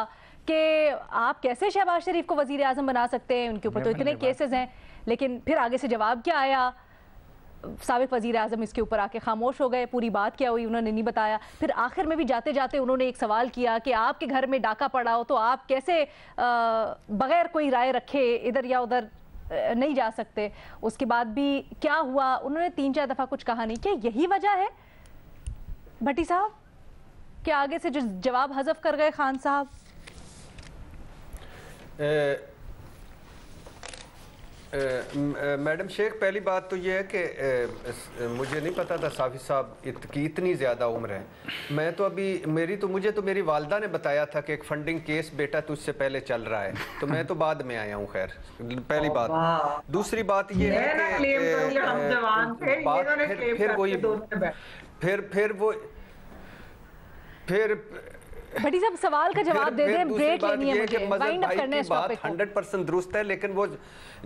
कि आप कैसे शहबाज शरीफ को वजीर आजम बना सकते हैं, उनके ऊपर तो इतने केसेस हैं। लेकिन फिर आगे से जवाब क्या आया, साबिक वजीर आजम इसके ऊपर आके खामोश हो गए, पूरी बात क्या हुई उन्होंने नहीं बताया। फिर आखिर में भी जाते जाते उन्होंने एक सवाल किया कि आपके घर में डाका पड़ा हो तो आप कैसे बगैर कोई राय रखे इधर या उधर नहीं जा सकते। उसके बाद भी क्या हुआ, उन्होंने 3-4 दफा कुछ कहा नहीं। क्या यही वजह है भट्टी साहब कि आगे से जो जवाब हज़फ कर गए खान साहब? मैडम शेख, पहली बात तो ये है कि मुझे नहीं पता था साफी साहब की इतनी ज़्यादा उम्र है। मैं तो अभी मुझे तो मेरी वालदा ने बताया था कि एक फंडिंग केस बेटा तुझसे पहले चल रहा है, तो मैं तो बाद में आया हूँ। खैर, पहली बात। दूसरी बात ये है कि फिर भट्टी साहब सवाल का जवाब दे दें, ब्रेक लेनी है मुझे, वाइंड अप करने इस टॉपिक को। 100% दुरुस्त है, लेकिन वो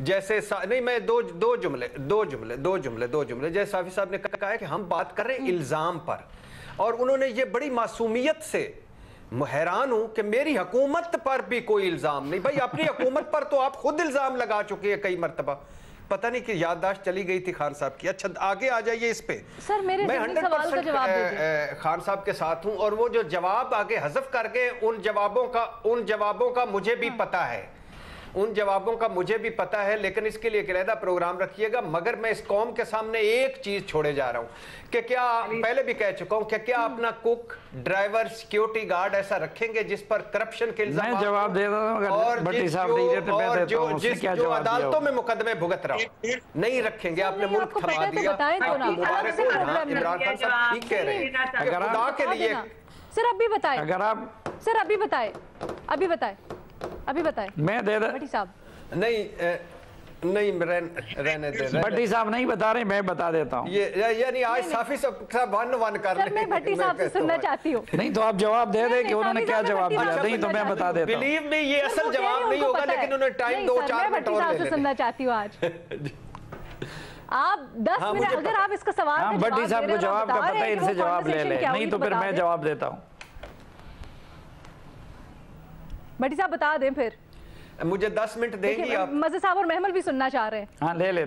जैसे नहीं, मैं दो जुमले जैसे साफी साहब ने कहा है कि हम बात कर रहे हैं इल्जाम पर, और उन्होंने ये बड़ी मासूमियत से, हैरान हूं कि मेरी हुकूमत पर भी कोई इल्जाम नहीं। भाई अपनी हुकूमत पर तो आप खुद इल्जाम लगा चुके हैं कई मरतबा। पता नहीं कि याददाश्त चली गई थी खान साहब की। अच्छा, आगे आ जाइए इस पे। सर मेरे मैं 100% खान साहब के साथ हूं, और वो जो जवाब आगे हज़फ कर गए, उन जवाबों का मुझे भी पता है, उन जवाबों का मुझे भी पता है, लेकिन इसके लिए एक अलहदा प्रोग्राम रखिएगा। मगर मैं इस कौम के सामने एक चीज छोड़े जा रहा हूं कि क्या, पहले भी कह चुका हूं कि क्या अपना कुक, ड्राइवर, सिक्योरिटी गार्ड ऐसा रखेंगे जिस पर करप्शन के इल्जाम, मैं जवाब दे रहा हूं, और जो अदालतों में मुकदमे भुगत रहा हूं, नहीं रखेंगे। आपने मुल्क थमा दिया। मुबारक हो। इमरान खान साहब ठीक कह रहे हैं। खुदा के लिए सर अभी बताएं, अगर आप सर अभी बताएं, अभी बताएं। मैं दे रहा भट्टी साहब नहीं रहने दे। भट्टी साहब नहीं बता रहे, मैं बता देता हूँ। ये यानी आज साफी साहब वन कर रहे हैं। मैं भट्टी साहब से सुनना चाहती हूँ। नहीं तो आप जवाब दे दें कि उन्होंने क्या जवाब दिया। नहीं तो मैं बता देता हूँ। बिलीव में ये असल जवाब नहीं होगा, लेकिन उन्होंने टाइम 2-4 मिनट और ले लें। सुनना चाहती हूँ आज आप 10 मिनट, अगर आप इसका सवाल भट्टी साहब को जवाब का पता है, इनसे जवाब ले ले, नहीं तो फिर मैं जवाब देता हूँ। भट्टी साहब बता दें फिर। मुझे 10 मिनट देंगी आप? मज़े साहब और महमल भी सुनना चाह रहे हैं। हाँ ले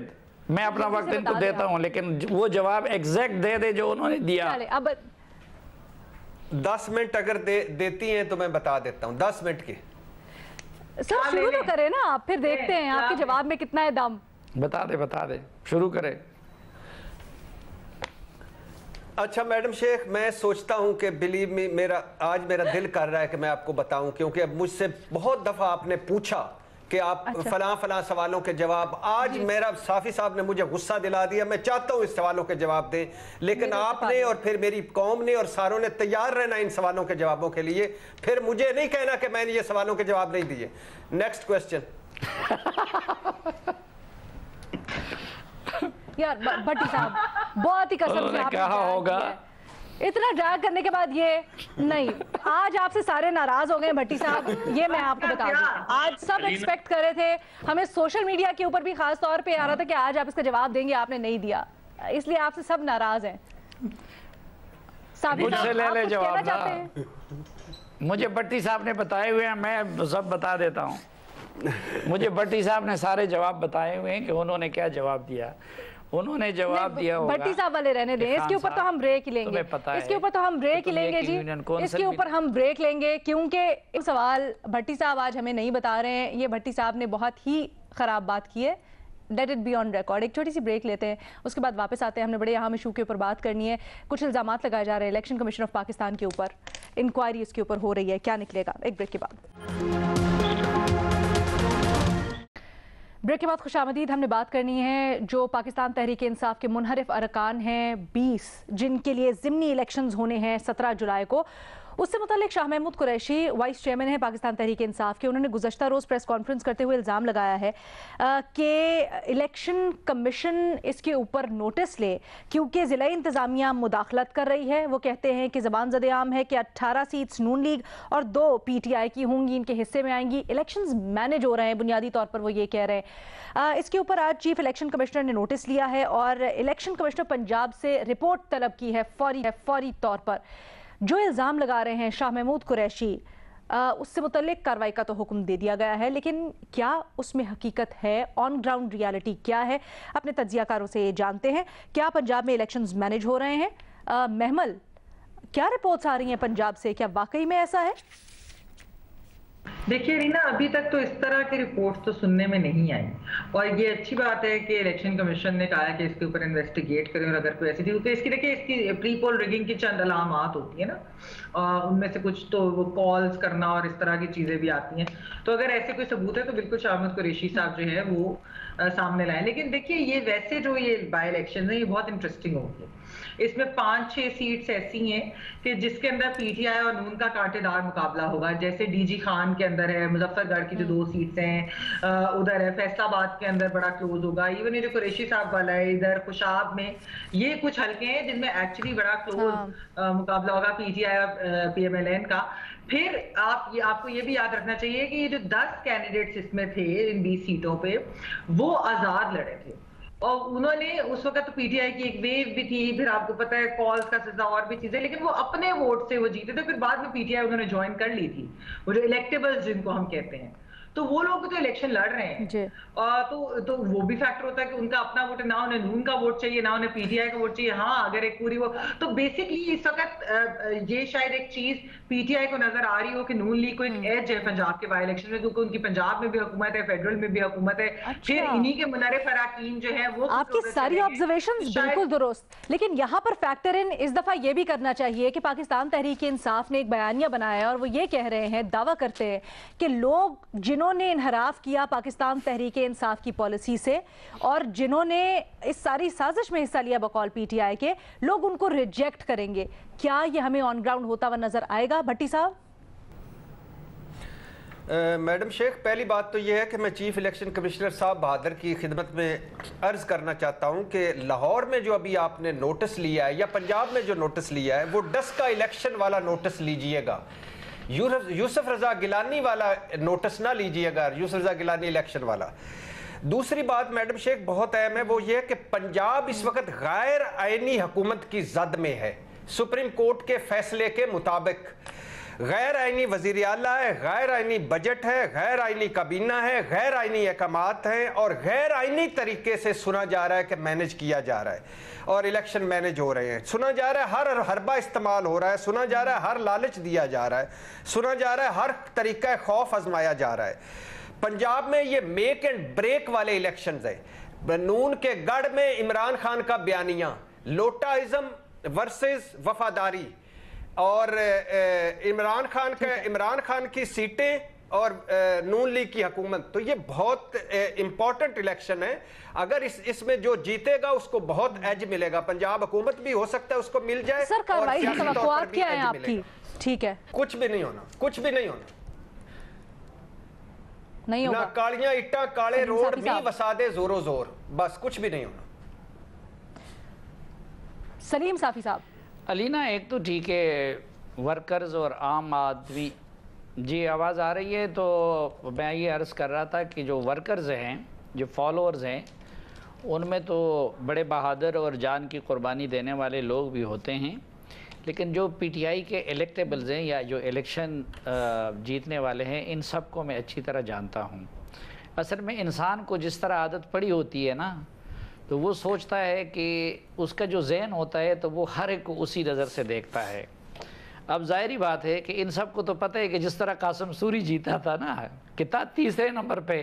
मैं अपना वक्त इनको देता हूँ, लेकिन वो जवाब एग्जैक्ट दे दे जो उन्होंने दिया। अब 10 मिनट अगर देती हैं तो मैं बता देता हूँ। 10 मिनट की। सर शुरू तो करें ना आप, फिर देखते हैं आपके जवाब में कितना है दम। बता दे, शुरू करें। अच्छा मैडम शेख, मैं सोचता हूं कि बिलीव मी, आज मेरा दिल कर रहा है कि मैं आपको बताऊं, क्योंकि अब मुझसे बहुत दफा आपने पूछा कि आप फलां सवालों के जवाब, आज मेरा साफी साहब ने मुझे गुस्सा दिला दिया। मैं चाहता हूं इस सवालों के जवाब दें, लेकिन आपने और फिर मेरी कौम ने और सारों ने तैयार रहना इन सवालों के जवाबों के लिए। फिर मुझे नहीं कहना कि मैंने ये सवालों के जवाब नहीं दिए। Next question. यार भट्टी साहब बहुत ही कसम से क्या होगा, इतना ड्रैग करने के बाद ये नहीं। आज आपसे सारे नाराज हो गए भट्टी साहब, ये मैं आपको बता दूं। आज सब एक्सपेक्ट कर रहे थे, हमें सोशल मीडिया के ऊपर भी खास तौर पे आ रहा था कि आज आप इसका जवाब देंगे, आपने नहीं दिया, इसलिए आपसे सब नाराज हैं। मुझसे ले ले जवाब। मुझे भट्टी साहब ने बताए हुए हैं, मैं सब बता देता हूँ। मुझे भट्टी साहब ने सारे जवाब बताए हुए हैं कि उन्होंने क्या जवाब दिया। उन्होंने जवाब दिया होगा। भट्टी साहब वाले रहने दें, इसके ऊपर तो हम ब्रेक ही लेंगे, इसके ऊपर तो हम ब्रेक ही लेंगे जी, इसके ऊपर हम ब्रेक लेंगे, क्योंकि एक सवाल भट्टी साहब आज हमें नहीं बता रहे हैं। ये भट्टी साहब ने बहुत ही खराब बात की है। Let it be on record. एक छोटी सी ब्रेक लेते हैं, उसके बाद वापस आते हैं। हमने बड़े अहम इशू के ऊपर बात करनी है। कुछ इल्जामात लगाए जा रहे हैं इलेक्शन कमीशन ऑफ पाकिस्तान के ऊपर, इंक्वायरी इसके ऊपर हो रही है, क्या निकलेगा। एक ब्रेक के बाद। ब्रेक के बाद खुशामदीद। हमने बात करनी है जो पाकिस्तान तहरीक इंसाफ के मुनहरिफ अरकान हैं 20, जिनके लिए ज़िमनी इलेक्शंस होने हैं 17 जुलाई को। उससे मुतालिक शाह महमूद कुरैशी वाइस चेयरमैन है पाकिस्तान तहरीक इंसाफ के, उन्होंने गुज़श्ता रोज़ प्रेस कॉन्फ्रेंस करते हुए इल्ज़ाम लगाया है कि इलेक्शन कमीशन इसके ऊपर नोटिस ले, क्योंकि ज़िला इंतज़ामिया मुदाखलत कर रही है। वो कहते हैं कि ज़बान ज़द आम है कि 18 सीट्स नून लीग और 2 PTI की होंगी, इनके हिस्से में आएंगी। इलेक्शंस मैनेज हो रहे हैं, बुनियादी तौर पर वो ये कह रहे हैं। इसके ऊपर आज चीफ इलेक्शन कमिश्नर ने नोटिस लिया है और इलेक्शन कमिश्नर पंजाब से रिपोर्ट तलब की है फौरी तौर पर। जो इल्ज़ाम लगा रहे हैं शाह महमूद कुरैशी, उससे मुतल्लिक कार्रवाई का तो हुक्म दे दिया गया है, लेकिन क्या उसमें हकीकत है, ऑन ग्राउंड रियलिटी क्या है, अपने तज्जियाकारों से ये जानते हैं। क्या पंजाब में इलेक्शंस मैनेज हो रहे हैं? महमल, क्या रिपोर्ट्स आ रही हैं पंजाब से, क्या वाकई में ऐसा है? देखिए रीना, अभी तक तो इस तरह की रिपोर्ट्स तो सुनने में नहीं आई, और ये अच्छी बात है कि इलेक्शन कमीशन ने कहा है कि इसके ऊपर इन्वेस्टिगेट करें, और अगर कोई ऐसी थी, क्योंकि इसकी देखिए इसकी प्री पोल रिगिंग की चंद अलामात होती है ना, उनमें से कुछ तो वो कॉल्स करना और इस तरह की चीजें भी आती हैं। तो अगर ऐसे कोई सबूत है तो बिल्कुल शाह महमूद कुरैशी साहब जो है वो सामने लाए। लेकिन देखिए ये वैसे जो ये बाई इलेक्शन है ये बहुत इंटरेस्टिंग होगी। इसमें 5-6 सीट्स ऐसी हैं कि जिसके अंदर पीटीआई और नून का कांटेदार मुकाबला होगा। जैसे डीजी खान के अंदर है, मुजफ्फरगढ़ की जो 2 सीट्स हैं उधर है, फैसलाबाद के अंदर बड़ा क्लोज होगा। इवन ये जो कुरैशी साहब वाला है इधर खुशाब में, ये कुछ हल्के हैं जिनमें एक्चुअली बड़ा क्लोज मुकाबला होगा पीटीआई और पीएमएलएन का। फिर आपको ये भी याद रखना चाहिए कि ये जो 10 कैंडिडेट्स इसमें थे इन 20 सीटों पे, वो आजाद लड़े थे, और उन्होंने उस वक्त तो पीटीआई की एक वेव भी थी, फिर आपको पता है कॉल्स का सिलसिला और भी चीजें, लेकिन वो अपने वोट से वो जीते थे। फिर बाद में पीटीआई उन्होंने ज्वाइन कर ली थी, वो जो इलेक्टेबल्स जिनको हम कहते हैं, तो वो लोग तो इलेक्शन लड़ रहे हैं। तो वो भी फैक्टर होता है कि उनका अपना वोट है, ना उन्हें नून का वोट चाहिए ना उन्हें पीटीआई का वोट चाहिए। हाँ, अगर एक पूरी वो तो बेसिकली इस वक्त ये शायद एक चीज पीटीआई को नजर आ रही हो कि नून लीग को एक एज है पंजाब के बाई इलेक्शन में, क्योंकि उनकी पंजाब में भी हुकूमत है, फेडरल में भी हुकूमत है। फिर इन्हीं के मुनर्रिफ अरकान जो है वो आपकी सारी ऑब्जर्वेशंस बिल्कुल दुरुस्त, लेकिन यहाँ पर फैक्टर इन इस दफा ये भी करना चाहिए कि पाकिस्तान तहरीक इंसाफ ने एक बयानिया बनाया है और वो ये कह रहे हैं, दावा करते हैं कि लोग जिन्होंने इनहराफ किया पाकिस्तान तहरीक इंसाफ की पॉलिसी से और जिन्होंने इस सारी साजिश में हिस्सा लिया बकौल पीटीआई के, लोग उनको रिजेक्ट करेंगे। क्या ये हमें ऑन ग्राउंड होता हुआ नजर आएगा भट्टी साहब? मैडम शेख, पहली बात तो यह है कि मैं चीफ इलेक्शन कमिश्नर साहब बहादुर की खिदमत में अर्ज़ करना चाहता हूं कि लाहौर में जो अभी आपने नोटिस लिया है या पंजाब में जो नोटिस लिया है वो डस का इलेक्शन वाला नोटिस लीजिएगा, यूसुफ रजा गिलानी वाला नोटिस ना लीजिएगा, यूसुफ रजा गिलानी इलेक्शन वाला। दूसरी बात मैडम शेख बहुत अहम है, वो ये है कि पंजाब इस वक्त गैर आईनी हुकूमत की जद में है। सुप्रीम कोर्ट के फैसले के मुताबिक गैर आईनी वज़ीर आला है, गैर आईनी बजट है, गैर आईनी काबीना है, गैर आईनी अहकामात हैं और गैर आईनी तरीके से सुना जा रहा है कि मैनेज किया जा रहा है और इलेक्शन मैनेज हो रहे हैं। सुना जा रहा है हर हरबा इस्तेमाल हो रहा है, सुना जा रहा है हर लालच दिया जा रहा है, सुना जा रहा है हर तरीका खौफ आजमाया जा रहा है। पंजाब में ये मेक एंड ब्रेक वाले इलेक्शंस हैं। नून के गढ़ में इमरान खान का बयानिया, लोटाइज्म वर्सेस वफादारी, और इमरान खान की सीटें और नून लीग की हुकूमत, तो ये बहुत इंपॉर्टेंट इलेक्शन है। अगर इसमें जो जीतेगा उसको बहुत एज मिलेगा, पंजाब हुकूमत भी हो सकता है उसको मिल जाए। सर, कार्रवाई की तवक्कुआत क्या है आपकी? ठीक है, कुछ भी नहीं होना, कुछ भी नहीं होना, नहीं होगा। ना कालियां इट्टा काले रोड भी वसा दे जोरो जोर, बस कुछ भी नहीं होना। सलीम साफी साहब। अलीना, एक तो ठीक है, वर्कर्स और आम आदमी, जी आवाज़ आ रही है? तो मैं ये अर्ज़ कर रहा था कि जो वर्कर्स हैं, जो फॉलोअर्स हैं, उनमें तो बड़े बहादुर और जान की कुर्बानी देने वाले लोग भी होते हैं, लेकिन जो पीटीआई के इलेक्टेबल्स हैं या जो इलेक्शन जीतने वाले हैं, इन सब को मैं अच्छी तरह जानता हूँ। असल में इंसान को जिस तरह आदत पड़ी होती है ना, तो वो सोचता है कि उसका जो ज़हन होता है तो वो हर एक को उसी नज़र से देखता है। अब ज़ाहिरी बात है कि इन सब को तो पता है कि जिस तरह कासिम सूरी जीता था ना, कितना 3रे नंबर पे,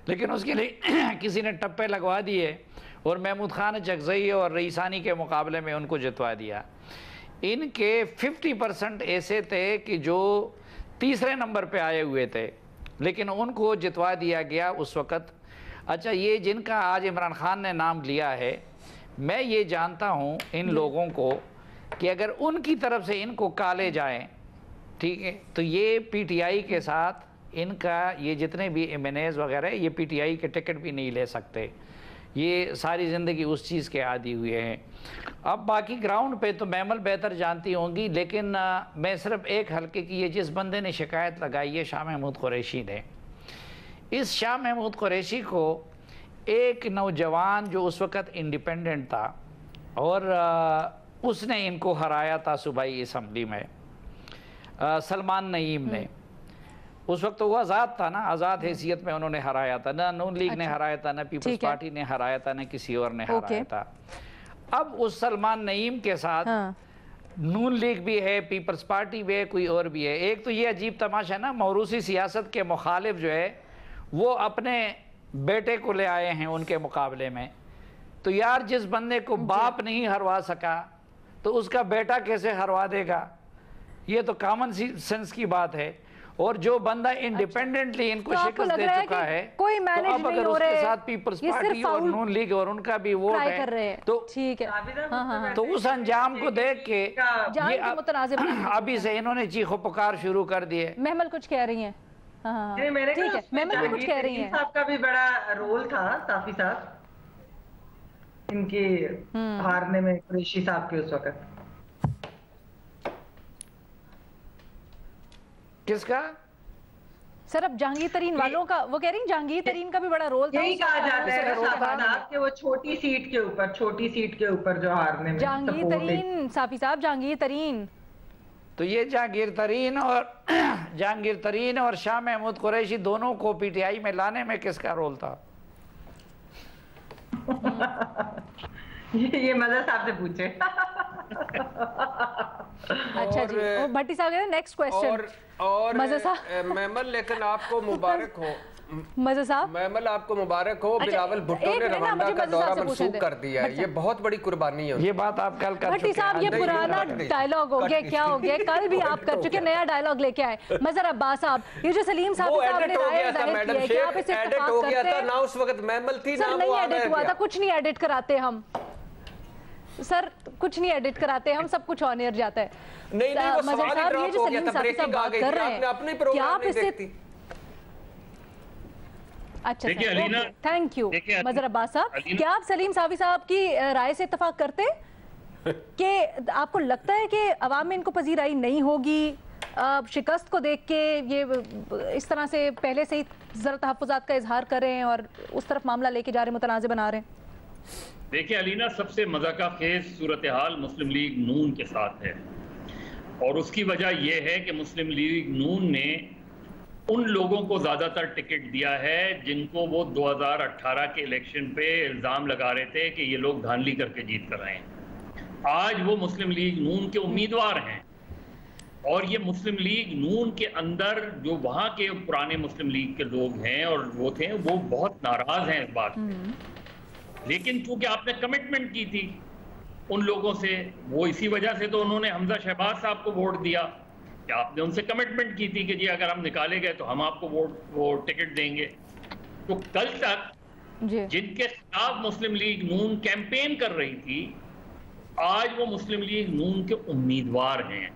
लेकिन उसके लिए किसी ने टप्पे लगवा दिए और महमूद खान चकजई और रईसानी के मुकाबले में उनको जितवा दिया। इनके 50% ऐसे थे कि जो 3रे नंबर पे आए हुए थे, लेकिन उनको जितवा दिया गया उस वक़्त। अच्छा, ये जिनका आज इमरान खान ने नाम लिया है, मैं ये जानता हूँ इन लोगों को कि अगर उनकी तरफ से इनको काले जाएं, ठीक है, तो ये पीटीआई के साथ इनका ये जितने भी एमएनएज वगैरह, ये पीटीआई के टिकट भी नहीं ले सकते। ये सारी ज़िंदगी उस चीज़ के आदी हुए हैं। अब बाकी ग्राउंड पे तो मैमल बेहतर जानती होंगी, लेकिन मैं सिर्फ एक हल्के की, ये जिस बंदे ने शिकायत लगाई है शाह महमूद कुरैशी ने, इस शाह महमूद कुरैशी को एक नौजवान जो उस वक़्त इंडिपेंडेंट था और उसने इनको हराया था सूबाई असम्बली में, सलमान नईम ने, उस वक्त वो आज़ाद था ना, आज़ाद हैसियत में उन्होंने हराया था, ना नून लीग ने हराया था, ना पीपल्स पार्टी ने हराया था, ना किसी और ने हराया था। अब उस सलमान नईम के साथ نون لیگ بھی ہے، پیپلز پارٹی بھی ہے، کوئی اور بھی ہے. ایک تو یہ عجیب تماشا ہے نا، موروثی سیاست کے مخالف جو ہے وہ اپنے بیٹے کو لے آئے ہیں ان کے مقابلے میں. تو یار جس بندے کو باپ نہیں ہروا سکا تو اس کا بیٹا کیسے ہروا دے گا؟ یہ تو کامن سینس کی بات ہے. اور جو بندہ انڈیپینڈنٹلی ان کو شکست دے چکا ہے تو اب اگر اس کے ساتھ پیپلز پارٹی اور نون لیگ اور ان کا بھی ووٹ ہے تو ٹھیک ہے. تو اس انجام کو دیکھ کے ابھی سے انہوں نے چیخ و پکار شروع کر دیے. محمل کچھ کہہ رہی ہیں؟ ٹھیک ہے، محمل بھی کچھ کہہ رہی ہیں. صاحب کا بھی بڑا رول تھا، صافی صاحب ان کے ہارنے میں، قریشی صاحب کے اس وقت. کس کا؟ سر اب جہانگیر ترین والوں کا، وہ کہہ رہی ہیں جہانگیر ترین کا بھی بڑا رول تھا. یہی کہا جاتا ہے صاحب کہ وہ چھوٹی سیٹ کے اوپر جو ہارنے میں جہانگیر ترین، صافی صاحب جہانگیر ترین. تو یہ جہانگیر ترین اور شاہ محمود قریشی دونوں کو پی ٹی آئی میں لانے میں کس کا رول تھا؟ یہ مزہ صاحب سے پوچھے. اچھا جی، بھٹی صاحب کہتے ہیں نیکسٹ کویسچن. اور محمل لیکن آپ کو مبارک ہو، مزہ صاحب محمل آپ کو مبارک ہو، بلاول بھٹو نے روانڈا کا دورہ منسوخ کر دیا ہے. یہ بہت بڑی قربانی ہے. یہ بات آپ کل کر بھٹی چکے صاحب یہ پرانا ڈائلاگ ہو گیا، کیا ہو گیا؟ کل بھی آپ کر چکے، نیا ڈائلاگ لے کے آئے. مظہر عباس صاحب، یہ جو سلیم صاحب نے رائے ظاہر کی ہے کہ آپ اسے اتفاق کرتے ہیں. نہ اس وقت محمل تھی، سر نہیں ایڈٹ ہوا تھا، کچھ نہیں ایڈٹ کراتے ہم. سر کچھ نہیں ایڈٹ کراتے ہم، سب کچھ آن ایئر جاتا ہے. نہیں وہ سوال ہی ڈراپ ہو گیا تھا، بریکنگ آ گئی تھی، آپ نے اپنے پروگرام نہیں دیکھتی. اچھا سر، تھینک یو مظہر عباس صاحب. کیا آپ سلیم صافی صاحب کی رائے سے اتفاق کرتے کہ آپ کو لگتا ہے کہ عوام میں ان کو پذیرائی نہیں ہوگی؟ شکست کو دیکھ کے یہ اس طرح سے پہلے سے ہی ذرا تحفظات کا اظہار کریں اور اس طرف معاملہ لے کے جا رہے، متنازع بنا رہے ہیں؟ دیکھیں علینا، سب سے مذاقہ خیز صورتحال مسلم لیگ نون کے ساتھ ہے، اور اس کی وجہ یہ ہے کہ مسلم لیگ نون نے ان لوگوں کو زیادہ تر ٹکٹ دیا ہے جن کو وہ 2018 کے الیکشن پہ الزام لگا رہے تھے کہ یہ لوگ دھاندلی کر کے جیت کر آئے ہیں. آج وہ مسلم لیگ نون کے امیدوار ہیں، اور یہ مسلم لیگ نون کے اندر جو وہاں کے پرانے مسلم لیگ کے لوگ ہیں اور وہ تھے، وہ بہت ناراض ہیں اس بات سے. لیکن چونکہ آپ نے کمٹمنٹ کی تھی ان لوگوں سے، وہ اسی وجہ سے تو انہوں نے حمزہ شہباز صاحب کو ووٹ دیا کہ آپ نے ان سے کمٹمنٹ کی تھی کہ جی اگر ہم نکالے گئے تو ہم آپ کو وہ ٹکٹ دیں گے. تو کل تک جن کے خلاف مسلم لیگ نون کیمپین کر رہی تھی، آج وہ مسلم لیگ نون کے امیدوار ہیں.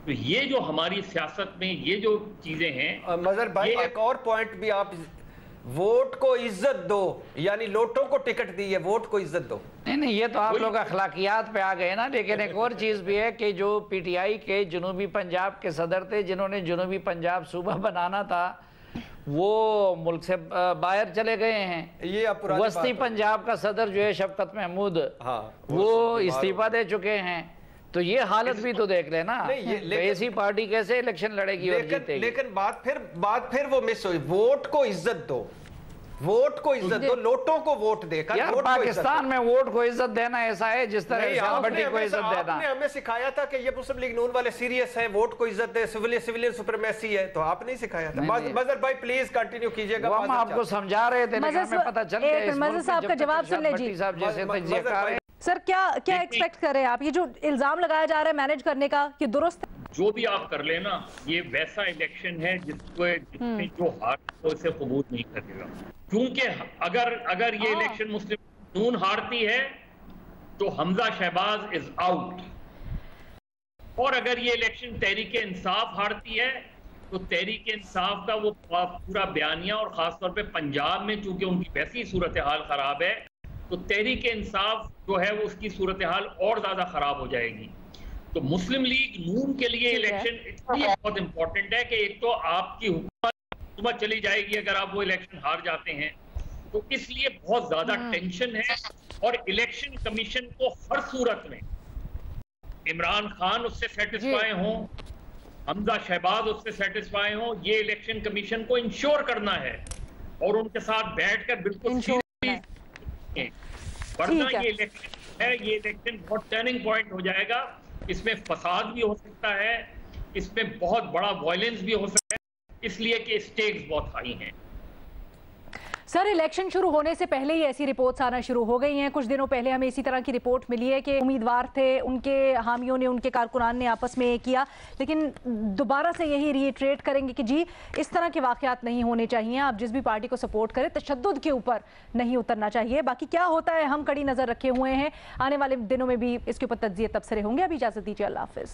تو یہ جو ہماری سیاست میں یہ جو چیزیں ہیں، مظہر بھائی ایک اور پوائنٹ بھی، آپ ووٹ کو عزت دو، یعنی لوٹوں کو ٹکٹ دی ہے، ووٹ کو عزت دو. نہیں یہ تو آپ لوگ اخلاقیات پہ آ گئے نا. لیکن ایک اور چیز بھی ہے کہ جو پی ٹی آئی کے جنوبی پنجاب کے صدر تھے، جنہوں نے جنوبی پنجاب صوبہ بنانا تھا، وہ ملک سے باہر چلے گئے ہیں. وسطی پنجاب کا صدر جو ہے شفقت محمود، وہ استعفیٰ دے چکے ہیں. تو یہ حالت بھی تو دیکھ لیں نا، ایسی پارٹی کیسے الیکشن لڑے گی اور جیتے گی. لیکن بات پھر وہ مس ہوئی. ووٹ کو عزت دو، ووٹ کو عزت دو، لوٹوں کو ووٹ دے کر. یار پاکستان میں ووٹ کو عزت دینا ایسا ہے جس طرح ارشاد بھٹی کو عزت دینا. آپ نے ہمیں سکھایا تھا کہ یہ مسلم لیگ نون والے سیریس ہیں، ووٹ کو عزت دے، سویلین سپریمیسی ہے، تو آپ نہیں سکھایا تھا. مظہر بھائی پلیز کنٹینیو کیجئے گا. ہم آپ کو سمجھا رہے تھے لیکن ہمیں پتہ چل گیا اس مظہر صاحب کا جواب سن لیں جی. صاحب جیسے تجزیہ کار ہیں. سر کیا ایکسپیکٹ کر رہے ہیں آپ؟ یہ جو الزام لگایا جا رہا ہے مینیج کرنے کا، یہ درست ہے؟ جو بھی آپ کر لیں نا، یہ ویسا الیکشن ہے جس میں جو ہار کو اسے قبول نہیں کرے گا. کیونکہ اگر یہ الیکشن مسلم نون ہارتی ہے تو حمزہ شہباز از آؤٹ، اور اگر یہ الیکشن تحریک انصاف ہارتی ہے تو تحریک انصاف کا وہ پورا بیانیہ، اور خاص طور پہ پنجاب میں چونکہ ان کی ویسی صورتحال خراب ہے، تو تحریک انصاف جو ہے وہ اس کی صورتحال اور زیادہ خراب ہو جائے گی. تو مسلم لیگ نون کے لیے الیکشن اس لیے بہت امپورٹنٹ ہے کہ ایک تو آپ کی حکومت چلی جائے گی اگر آپ وہ الیکشن ہار جاتے ہیں، تو اس لیے بہت زیادہ ٹینشن ہے. اور الیکشن کمیشن کو ہر صورت میں عمران خان اس سے سیٹسفائی ہوں، حمزہ شہباز اس سے سیٹسفائی ہوں، یہ الیکشن کمیشن کو انشور کرنا ہے اور ان کے ساتھ بیٹھ کر بالکل ورنہ یہ الیکشن है ये इलेक्शन बहुत टर्निंग पॉइंट हो जाएगा। इसमें फसाद भी हो सकता है, इसमें बहुत बड़ा वायलेंस भी हो सकता है, इसलिए कि स्टेक्स बहुत हाई हैं। सर, इलेक्शन शुरू होने से पहले ही ऐसी रिपोर्ट्स आना शुरू हो गई हैं। कुछ दिनों पहले हमें इसी तरह की रिपोर्ट मिली है कि उम्मीदवार थे, उनके हामियों ने, उनके कारकुनान ने आपस में ये किया, लेकिन दोबारा से यही रीइटरेट करेंगे कि जी इस तरह के वाकयात नहीं होने चाहिए। आप जिस भी पार्टी को सपोर्ट करें, तशद्दुद के ऊपर नहीं उतरना चाहिए। बाकी क्या होता है, हम कड़ी नज़र रखे हुए हैं। आने वाले दिनों में भी इसके ऊपर तज्जिए तबसरे होंगे। अभी इजाज़त दीजिए, अल्लाह हाफिज़।